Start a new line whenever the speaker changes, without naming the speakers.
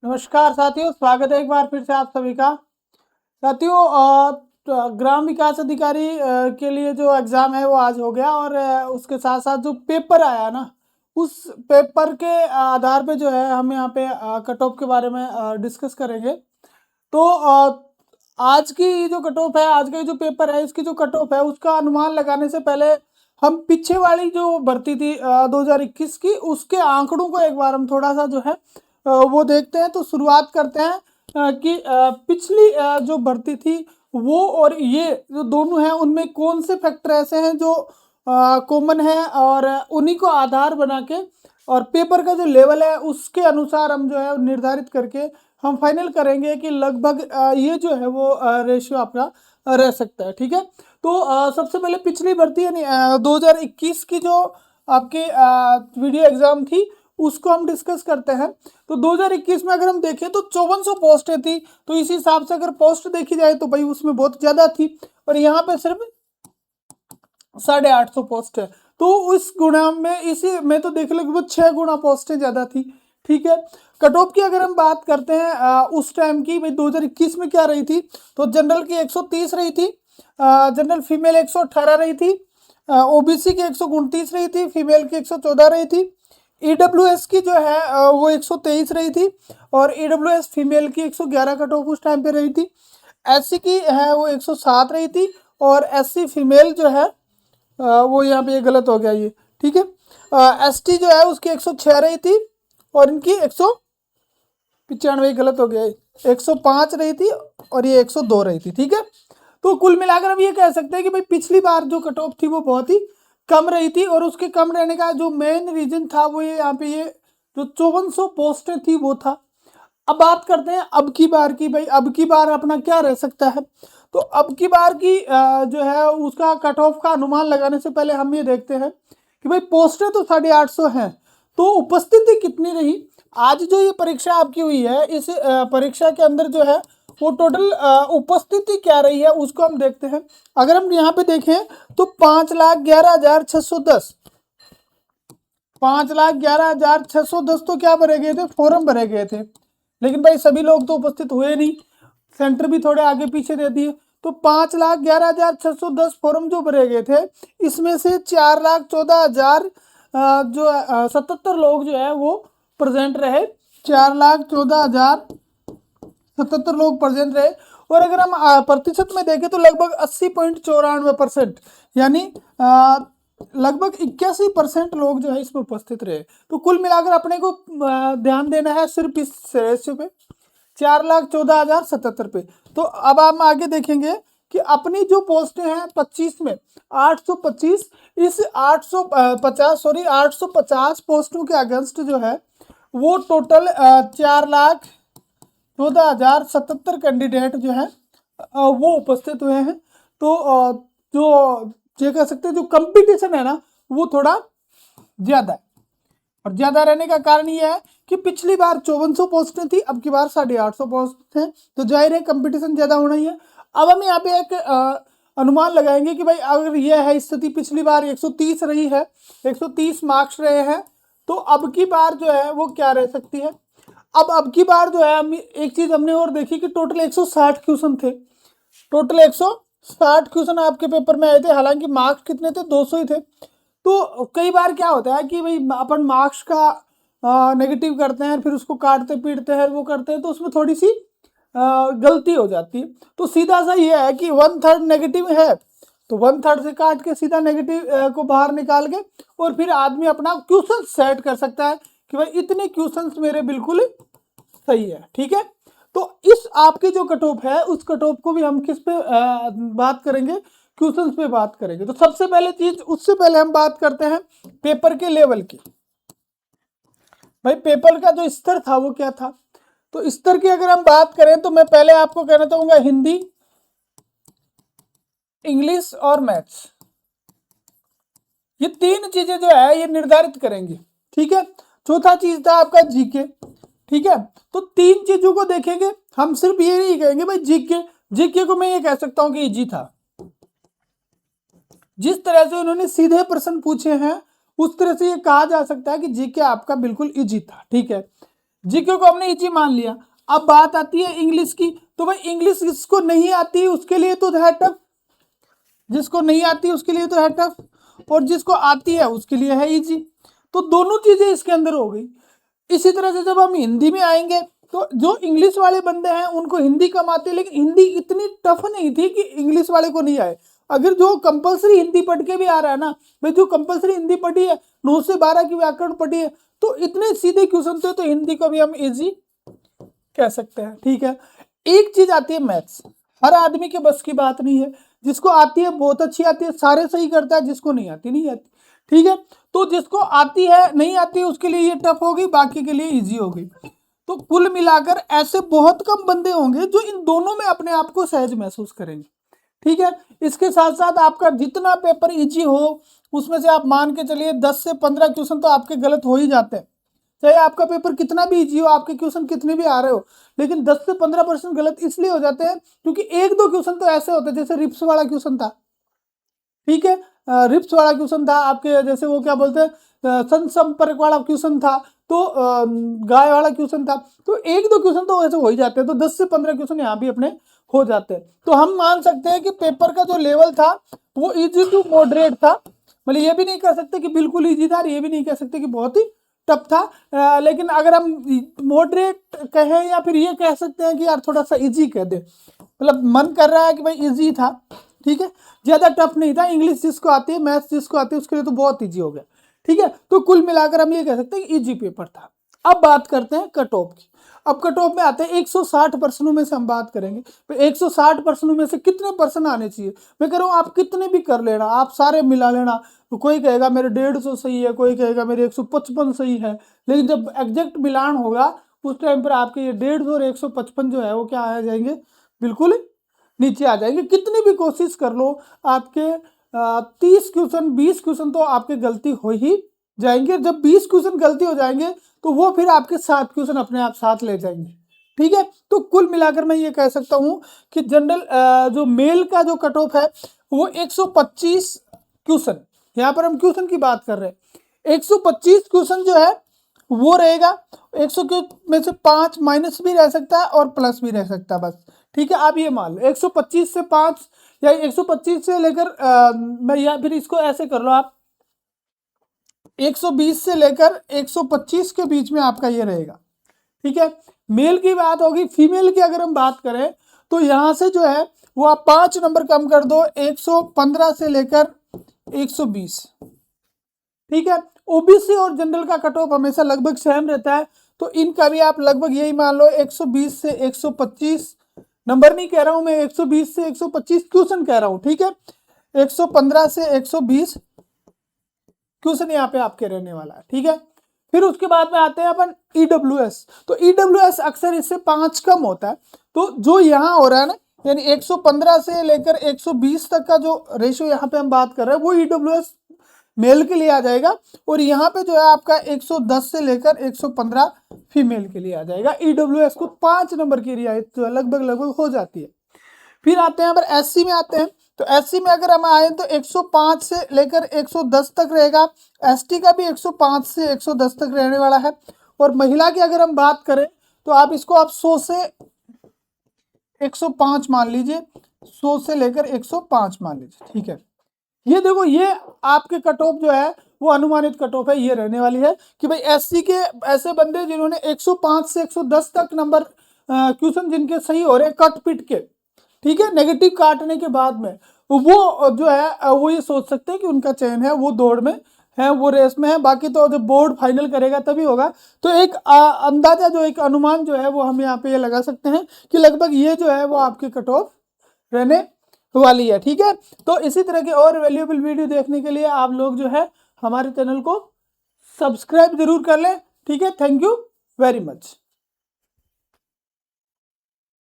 नमस्कार साथियों, स्वागत है एक बार फिर से आप सभी का। साथियों, ग्राम विकास अधिकारी के लिए जो एग्ज़ाम है वो आज हो गया और उसके साथ साथ जो पेपर आया ना, उस पेपर के आधार पे जो है हम यहाँ पे कट ऑफ के बारे में डिस्कस करेंगे। तो आज की जो कट ऑफ है, आज का जो पेपर है, इसकी जो कट ऑफ है उसका अनुमान लगाने से पहले हम पीछे वाली जो भर्ती थी 2021 की, उसके आंकड़ों को एक बार हम थोड़ा सा जो है वो देखते हैं। तो शुरुआत करते हैं कि पिछली जो भर्ती थी वो और ये जो दोनों हैं, उनमें कौन से फैक्टर ऐसे हैं जो कॉमन है, और उन्हीं को आधार बना के और पेपर का जो लेवल है उसके अनुसार हम जो है निर्धारित करके हम फाइनल करेंगे कि लगभग ये जो है वो रेशियो आपका रह सकता है। ठीक है, तो सबसे पहले पिछली भर्ती यानी 2021 की जो आपके वीडियो एग्जाम थी उसको हम डिस्कस करते हैं। तो 2021 में अगर हम देखें तो 5400 पोस्टें थी। तो इस हिसाब से अगर पोस्ट देखी जाए तो भाई उसमें बहुत ज़्यादा थी, और यहाँ पे सिर्फ 850 पोस्ट है। तो इस गुणा में इसी में तो देख लगभग 6 गुना पोस्टें ज़्यादा थी। ठीक है, कट ऑफ की अगर हम बात करते हैं उस टाइम की, भाई 2021 में क्या रही थी, तो जनरल की 130 रही थी, जनरल फीमेल 118 रही थी, ओबीसी की 129 रही थी, फीमेल की 114 रही थी, ईडब्ल्यूएस की जो है वो 123 रही थी, और ईडब्ल्यूएस फीमेल की 111 कट ऑफ उस टाइम पे रही थी। एससी की है वो 107 रही थी, और एससी फीमेल जो है वो यहाँ पे ये गलत हो गया ये। ठीक है, एसटी जो है उसकी 106 रही थी, और इनकी 195 गलत हो गया, 105 रही थी, और ये 102 रही थी। ठीक है, तो कुल मिलाकर हम ये कह सकते हैं कि भाई पिछली बार जो कट ऑफ थी वो बहुत ही कम रही थी, और उसके कम रहने का जो मेन रीजन था वो ये यहाँ पे ये जो 5400 पोस्टें थी वो था। अब बात करते हैं अब की बार की, भाई अब की बार अपना क्या रह सकता है। तो अब की बार की जो है उसका कट ऑफ का अनुमान लगाने से पहले हम ये देखते हैं कि भाई पोस्टें तो 850 हैं, तो उपस्थिति कितनी रही। आज जो ये परीक्षा आपकी हुई है, इस परीक्षा के अंदर जो है वो टोटल उपस्थिति क्या रही है उसको हम देखते हैं। अगर हम यहाँ पे देखें तो 5,11,610 5,11,610 तो क्या भरे गए थे, फॉर्म भरे गए थे। लेकिन भाई सभी लोग तो उपस्थित हुए नहीं, सेंटर भी थोड़े आगे पीछे दे दिए। तो 5,11,610 फॉर्म जो भरे गए थे, इसमें से 4,14,000 जो 77 लोग जो है वो प्रेजेंट रहे। 4,14,077 लोग प्रेजेंट रहे। और अगर हम प्रतिशत में देखें तो लगभग 80.94%, यानी लगभग 81% लोग जो है इसमें उपस्थित रहे। तो कुल मिलाकर अपने को ध्यान देना है सिर्फ इस रेशियो पे, 4,14,077 पे। तो अब हम आगे देखेंगे कि अपनी जो पोस्टें हैं 25 में 825, इस 850 पोस्टों के अगेंस्ट जो है वो टोटल 4,14,077 कैंडिडेट जो है वो उपस्थित हुए हैं। तो जो ये कह सकते हैं जो कंपटीशन है ना वो थोड़ा ज़्यादा है, और ज़्यादा रहने का कारण ये है कि पिछली बार 5400 पोस्टें थी, अब की बार 850 पोस्ट हैं, तो जाहिर है कंपटीशन ज़्यादा होना ही है। अब हम यहाँ पे एक अनुमान लगाएंगे कि भाई अगर यह है स्थिति, पिछली बार 130 रही है, 130 मार्क्स रहे हैं, तो अब की बार जो है वो क्या रह सकती है। अब की बार जो है हम एक चीज़ हमने और देखी कि टोटल 160 क्वेश्चन थे, टोटल 160 क्वेश्चन आपके पेपर में आए थे। हालांकि मार्क्स कितने थे, 200 ही थे। तो कई बार क्या होता है कि भाई अपन मार्क्स का नेगेटिव करते हैं, फिर उसको काटते पीटते हैं, वो करते हैं, तो उसमें थोड़ी सी गलती हो जाती है। तो सीधा सा ये है कि 1/3 नेगेटिव है, तो 1/3 से काट के सीधा नेगेटिव को बाहर निकाल के और फिर आदमी अपना क्वेश्चन सेट कर सकता है कि भाई इतने क्वेश्चन मेरे बिल्कुल सही है। ठीक है, तो इस आपकी जो कट ऑफ है उस कट ऑफ को भी हम किस पे बात करेंगे, क्वेश्चंस पे बात करेंगे। तो सबसे पहले चीज, उससे पहले हम बात करते हैं पेपर के लेवल की। भाई पेपर का जो स्तर था वो क्या था, तो स्तर की अगर हम बात करें तो मैं पहले आपको कहना चाहूंगा हिंदी, इंग्लिश और मैथ्स, ये तीन चीजें जो है ये निर्धारित करेंगी। ठीक है, चौथा चीज था आपका जीके। ठीक है, तो तीन चीजों को देखेंगे, हम सिर्फ ये नहीं कहेंगे भाई जीके। जीके को मैं ये कह सकता हूं कि इजी था, जिस तरह से उन्होंने सीधे प्रश्न पूछे हैं उस तरह से ये कहा जा सकता है कि जीके आपका बिल्कुल इजी था। ठीक है, जीके को हमने इजी मान लिया। अब बात आती है इंग्लिश की, तो भाई इंग्लिश जिसको नहीं आती उसके लिए तो है टफ, जिसको नहीं आती उसके लिए तो है टफ, और जिसको आती है उसके लिए है इजी। तो दोनों चीजें इसके अंदर हो गई। इसी तरह से जब हम हिंदी में आएंगे तो जो इंग्लिश वाले बंदे हैं उनको हिंदी कम आती है, लेकिन हिंदी इतनी टफ नहीं थी कि इंग्लिश वाले को नहीं आए। अगर जो कंपलसरी हिंदी पढ़ के भी आ रहा है ना भाई, जो कंपलसरी हिंदी पढ़ी है 9 से 12 की व्याकरण पढ़ी है, तो इतने सीधे क्वेश्चन थे, तो हिंदी को भी हम इजी कह सकते हैं। ठीक है, एक चीज आती है मैथ्स, हर आदमी के बस की बात नहीं है। जिसको आती है बहुत अच्छी आती है, सारे सही करता है, जिसको नहीं आती नहीं आती। ठीक है, तो जिसको आती है नहीं आती उसके लिए ये टफ होगी, बाकी के लिए इजी होगी। तो कुल मिलाकर ऐसे बहुत कम बंदे होंगे जो इन दोनों में अपने आप को सहज महसूस करेंगे। ठीक है, इसके साथ साथ आपका जितना पेपर इजी हो उसमें से आप मान के चलिए 10 से 15 क्वेश्चन तो आपके गलत हो ही जाते हैं। चाहे आपका पेपर कितना भी इजी हो, आपके क्वेश्चन कितने भी आ रहे हो, लेकिन 10 से 15% गलत इसलिए हो जाते हैं क्योंकि एक दो क्वेश्चन तो ऐसे होते हैं, जैसे रिप्स वाला क्वेश्चन था। ठीक है, रिप्स वाला क्वेश्चन था आपके, जैसे वो क्या बोलते हैं संपर्क वाला क्वेश्चन था, तो गाय वाला क्वेश्चन था। तो एक दो क्वेश्चन तो ऐसे हो ही जाते हैं, तो 10 से 15 क्वेश्चन यहाँ भी अपने हो जाते हैं। तो हम मान सकते हैं कि पेपर का जो लेवल था वो इजी टू मॉडरेट था। मतलब ये भी नहीं कह सकते कि बिल्कुल इजी था, ये भी नहीं कह सकते कि बहुत ही टफ था, लेकिन अगर हम मॉडरेट कहें या फिर ये कह सकते हैं कि यार थोड़ा सा इजी कह दे, मतलब मन कर रहा है कि भाई इजी था। ठीक है, ज्यादा टफ नहीं था। इंग्लिश जिसको आती है, मैथ्स जिसको आती है, उसके लिए तो बहुत इजी हो गया। ठीक है, तो कुल मिलाकर हम ये कह सकते हैं कि इजी पेपर था। अब बात करते हैं कट ऑफ की। अब कट ऑफ में आते हैं 160 प्रश्नों में से हम बात करेंगे। तो 160 प्रश्नों में से कितने प्रश्न आने चाहिए? मैं कह रहा हूँ आप कितने भी कर लेना, आप सारे मिला लेना। तो कोई कहेगा मेरे 150 सही है, कोई कहेगा मेरे 155 सही है, लेकिन जब एग्जैक्ट मिलान होगा उस टाइम पर आपके ये 150 और 155 जो है वो क्या आ जाएंगे, बिल्कुल नीचे आ जाएंगे। कितनी भी कोशिश कर लो, आपके 30 क्वेश्चन 20 क्वेश्चन तो आपके गलती हो ही जाएंगे। जब 20 क्वेश्चन गलती हो जाएंगे तो वो फिर आपके 7 क्वेश्चन अपने आप साथ ले जाएंगे। ठीक है, तो कुल मिलाकर मैं ये कह सकता हूँ कि जनरल जो मेल का जो कट ऑफ है वो 125 क्वेश्चन, यहाँ पर हम क्वेश्चन की बात कर रहे हैं, 125 क्वेश्चन जो है वो रहेगा। 100 के में से 5 माइनस भी रह सकता है और प्लस भी रह सकता है, बस। ठीक है, आप ये मान लो 125 से 5 या 125 से लेकर मैं या फिर इसको ऐसे कर लो आप, 120 से लेकर 125 के बीच में आपका ये रहेगा। ठीक है, मेल की बात होगी। फीमेल की अगर हम बात करें तो यहां से जो है वो आप 5 नंबर कम कर दो, 115 से लेकर 120। ठीक है, ओबीसी और जनरल का कट ऑफ हमेशा लगभग सेम रहता है, तो इनका भी आप लगभग यही मान लो 120 से 125। नंबर नहीं कह रहा हूं मैं, 120 से 125 क्वेश्चन कह रहा हूं। ठीक है, 115 से 120 क्वेश्चन यहाँ पे आपके रहने वाला है। ठीक है, फिर उसके बाद में आते हैं अपन ईडब्ल्यूएस। तो ईडब्ल्यूएस अक्सर इससे 5 कम होता है। तो जो यहाँ हो रहा है ना, यानी 115 से लेकर 120 तक का जो रेशियो यहाँ पे हम बात कर रहे हैं वो ईडब्ल्यूएस मेल के लिए आ जाएगा, और यहाँ पे जो है आपका 110 से लेकर 115 फीमेल के लिए आ जाएगा। ईडब्ल्यूएस को 5 नंबर की रियायत जो है लगभग हो जाती है। फिर आते हैं अगर एससी में आते हैं, तो एससी में अगर हम आए तो 105 से लेकर 110 तक रहेगा। एसटी का भी 105 से 110 तक रहने वाला है। और महिला की अगर हम बात करें तो आप इसको 100 से 105 मान लीजिए, 100 से लेकर 105 मान लीजिए। ठीक है, ये देखो, ये आपके कट ऑफ जो है वो अनुमानित कट ऑफ है, ये रहने वाली है कि भाई एससी के ऐसे बंदे जिन्होंने 105 से 110 तक नंबर क्वेश्चन जिनके सही हो रहे हैं कट पिट के, ठीक है, नेगेटिव काटने के बाद में, वो जो है वो ये सोच सकते हैं कि उनका चयन है, वो दौड़ में है, वो रेस में है। बाकी तो जब बोर्ड फाइनल करेगा तभी होगा। तो एक अंदाजा जो एक अनुमान जो है वो हम यहाँ पे ये लगा सकते हैं कि लगभग ये जो है वो आपके कट ऑफ रहने वाली है। ठीक है, तो इसी तरह के और वैल्यूएबल वीडियो देखने के लिए आप लोग जो है हमारे चैनल को सब्सक्राइब जरूर कर लें। ठीक है, थैंक यू वेरी मच।